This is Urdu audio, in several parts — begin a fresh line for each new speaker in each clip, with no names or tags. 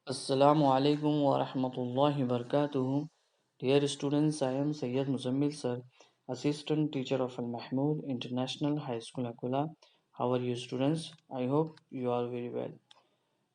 Assalamu alaikum wa rahmatullahi wa barakatuh. Dear students, I am Sayyid Muzammil sir, Assistant Teacher of Al Mahmood International High School Akula. How are you students? I hope you are very well.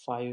5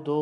2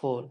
4।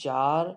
4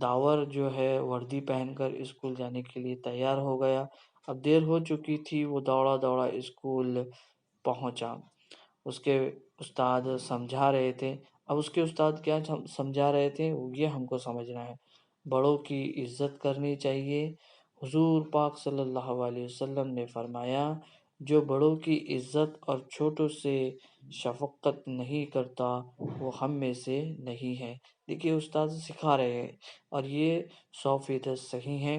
داور جو ہے وردی پہن کر اسکول جانے کے لیے تیار ہو گیا۔ اب دیر ہو چکی تھی، وہ دوڑا دوڑا اسکول پہنچا۔ اس کے استاد سمجھا رہے تھے۔ اب اس کے استاد کیا سمجھا رہے تھے یہ ہم کو سمجھنا ہے۔ بڑوں کی عزت کرنی چاہیے۔ حضور پاک صلی اللہ علیہ وسلم نے فرمایا جو بڑوں کی عزت اور چھوٹوں سے شفقت نہیں کرتا وہ ہم میں سے نہیں ہے۔ دیکھیے استاد سکھا رہے ہیں اور یہ 100% صحیح ہے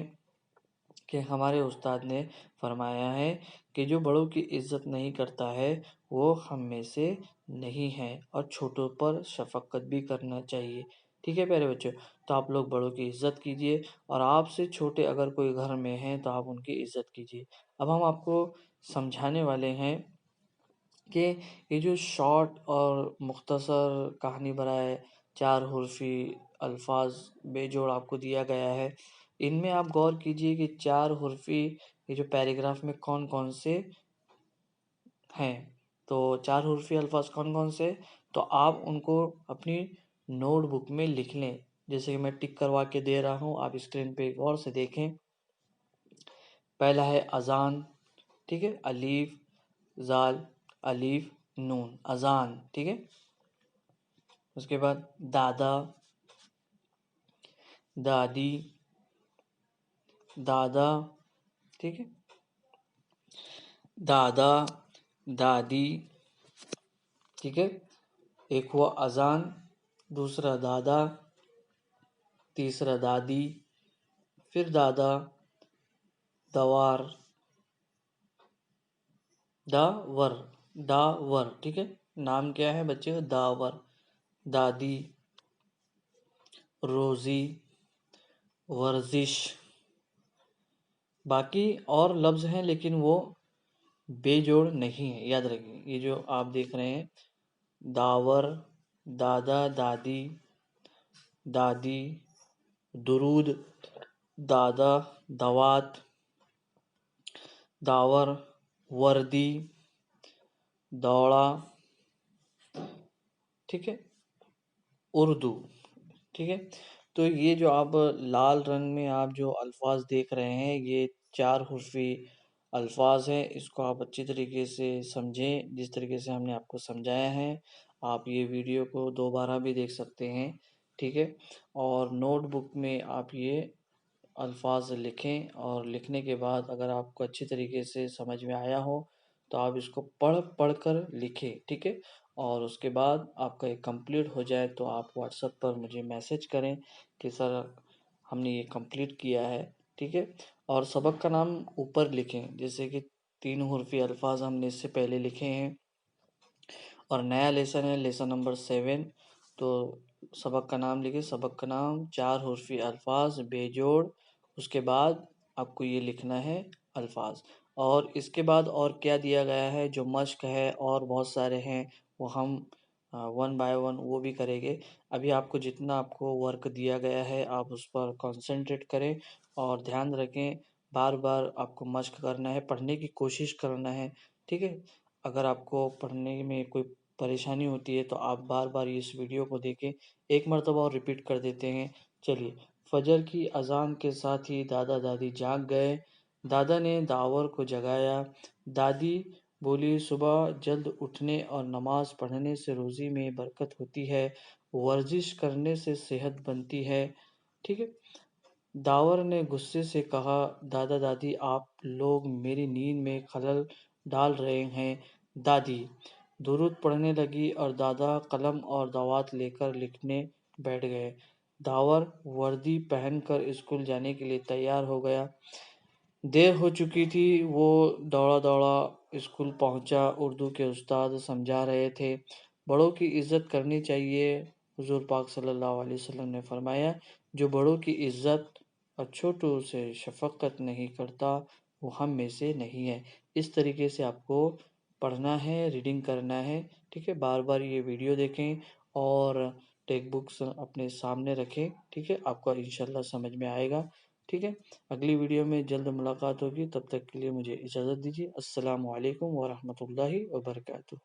کہ ہمارے استاد نے فرمایا ہے کہ جو بڑوں کی عزت نہیں کرتا ہے وہ ہم میں سے نہیں ہے، اور چھوٹوں پر شفقت بھی کرنا چاہیے۔ ٹھیک ہے پیارے بچوں، تو آپ لوگ بڑوں کی عزت کیجئے، اور آپ سے چھوٹے اگر کوئی گھر میں ہیں تو آپ ان کی عزت کیجئے۔ اب ہم آپ کو سمجھانے والے ہیں کہ یہ جو شارٹ اور مختصر کہانی برائے 4 حرفی الفاظ بے جوڑ آپ کو دیا گیا ہے، ان میں آپ غور کیجئے کہ 4 حرفی یہ جو پیراگراف میں کون کون سے ہیں۔ تو 4 حرفی الفاظ کون کون سے، تو آپ ان کو اپنی نوٹ بک میں لکھ لیں، جیسے کہ میں ٹک کروا کے دے رہا ہوں، آپ اسکرین پہ غور سے دیکھیں۔ پہلا ہے اذان، ٹھیک ہے، الف زال الف نون، اذان، ٹھیک ہے۔ اس کے بعد دادا، دادی، دادا، ٹھیک ہے، دادا، دادی، ٹھیک ہے۔ ایک ہوا اذان، دوسرا دادا، تیسرا دادی، پھر دادا، دوار، داور، داور، ٹھیک ہے، نام کیا ہے بچے کا، داور، دادی، روزی، ورزش۔ باقی اور لفظ ہیں لیکن وہ بے جوڑ نہیں ہے، یاد رکھیں۔ یہ جو آپ دیکھ رہے ہیں داور، دادا، دادی، دادی، درود، دادا، دوات، داور، وردی، دوڑا، ٹھیک ہے، اردو، ٹھیک ہے۔ تو یہ جو آپ لال رنگ میں آپ جو الفاظ دیکھ رہے ہیں یہ 4 حرفی الفاظ ہیں، اس کو آپ اچھی طریقے سے سمجھیں جس طریقے سے ہم نے آپ کو سمجھایا ہے۔ آپ یہ ویڈیو کو دوبارہ بھی دیکھ سکتے ہیں، ٹھیک ہے، اور نوٹ بک میں آپ یہ الفاظ لکھیں، اور لکھنے کے بعد اگر آپ کو اچھی طریقے سے سمجھ میں آیا ہو تو آپ اس کو پڑھ کر لکھیں، ٹھیک ہے، اور اس کے بعد آپ کا یہ کمپلیٹ ہو جائے تو آپ واٹس ایپ پر مجھے میسج کریں کہ سر ہم نے یہ کمپلیٹ کیا ہے، ٹھیک ہے۔ اور سبق کا نام اوپر لکھیں، جیسے کہ 3 حرفی الفاظ ہم نے اس سے پہلے لکھے ہیں، اور نیا لیسن ہے لیسن نمبر 7، تو سبق کا نام لکھیں، سبق کا نام 4 حرفی الفاظ بے جوڑ، اس کے بعد آپ کو یہ لکھنا ہے الفاظ، اور اس کے بعد اور کیا دیا گیا ہے جو مشق ہے اور بہت سارے ہیں وہ ہم 1 بائی 1 وہ بھی کریں گے۔ ابھی آپ کو جتنا آپ کو ورک دیا گیا ہے آپ اس پر کنسنٹریٹ کریں اور دھیان رکھیں، بار بار آپ کو مشق کرنا ہے، پڑھنے کی کوشش کرنا ہے، ٹھیک ہے۔ اگر آپ کو پڑھنے میں کوئی پریشانی ہوتی ہے تو آپ بار بار اس ویڈیو کو دیکھیں، ایک مرتبہ اور ریپیٹ کر دیتے ہیں۔ چلیے، فجر کی اذان کے ساتھ ہی دادا دادی جاگ گئے۔ دادا نے داور کو جگایا۔ دادی بولی صبح جلد اٹھنے اور نماز پڑھنے سے روزی میں برکت ہوتی ہے، ورزش کرنے سے صحت بنتی ہے، ٹھیک ہے۔ داور نے غصے سے کہا دادا دادی آپ لوگ میری نیند میں خلل ڈال رہے ہیں۔ دادی درود پڑھنے لگی اور دادا قلم اور دوات لے کر لکھنے بیٹھ گئے۔ داور وردی پہن کر اسکول جانے کے لیے تیار ہو گیا۔ دیر ہو چکی تھی، وہ دوڑا دوڑا اسکول پہنچا۔ اردو کے استاد سمجھا رہے تھے بڑوں کی عزت کرنی چاہیے۔ حضور پاک صلی اللہ علیہ وسلم نے فرمایا جو بڑوں کی عزت اور چھوٹوں سے شفقت نہیں کرتا وہ ہم میں سے نہیں ہے۔ اس طریقے سے آپ کو پڑھنا ہے، ریڈنگ کرنا ہے، ٹھیک ہے۔ بار بار یہ ویڈیو دیکھیں اور ٹیکسٹ بکس اپنے سامنے رکھیں، ٹھیک ہے، آپ کو انشاءاللہ سمجھ میں آئے گا، ٹھیک ہے۔ اگلی ویڈیو میں جلد ملاقات ہوگی، تب تک کے لیے مجھے اجازت دیجیے۔ السلام علیکم ورحمۃ اللہ وبرکاتہ۔